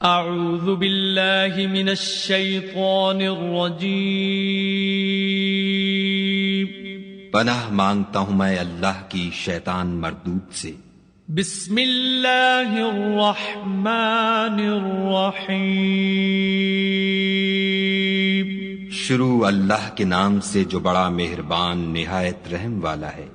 اعوذ باللہ من الشیطان الرجیم پناہ مانگتا ہوں میں اللہ کی شیطان مردود سے۔ بسم اللہ الرحمن الرحیم شروع اللہ کے نام سے جو بڑا مہربان نہایت رحم والا ہے۔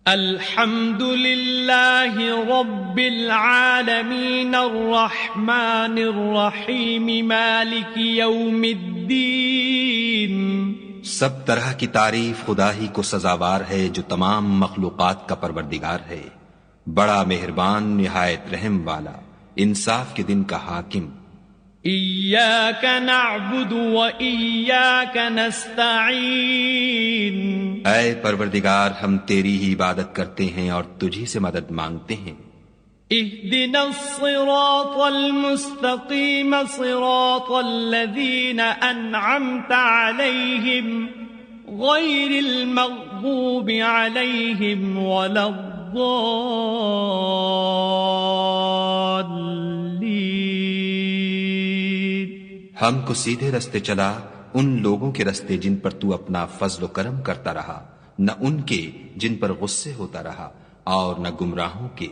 الحمد للہ رب العالمین الرحمن الرحیم مالک یوم الدین۔ سب طرح کی تعریف خدا ہی کو سزاوار ہے جو تمام مخلوقات کا پروردگار ہے، بڑا مہربان نہایت رحم والا، انصاف کے دن کا حاکم۔ ایاک نعبد و ایاک نستعین۔ اے پروردگار ہم تیری ہی عبادت کرتے ہیں اور تجھی سے مدد مانگتے ہیں۔ اہدنا الصراط المستقیم صراط الذین انعمت علیہم غیر المغضوب علیہم ولا الضالین۔ ہم کو سیدھے رستے چلا، ان لوگوں کے رستے جن پر تو اپنا فضل و کرم کرتا رہا، نہ ان کے جن پر غصے ہوتا رہا، اور نہ گمراہوں کے۔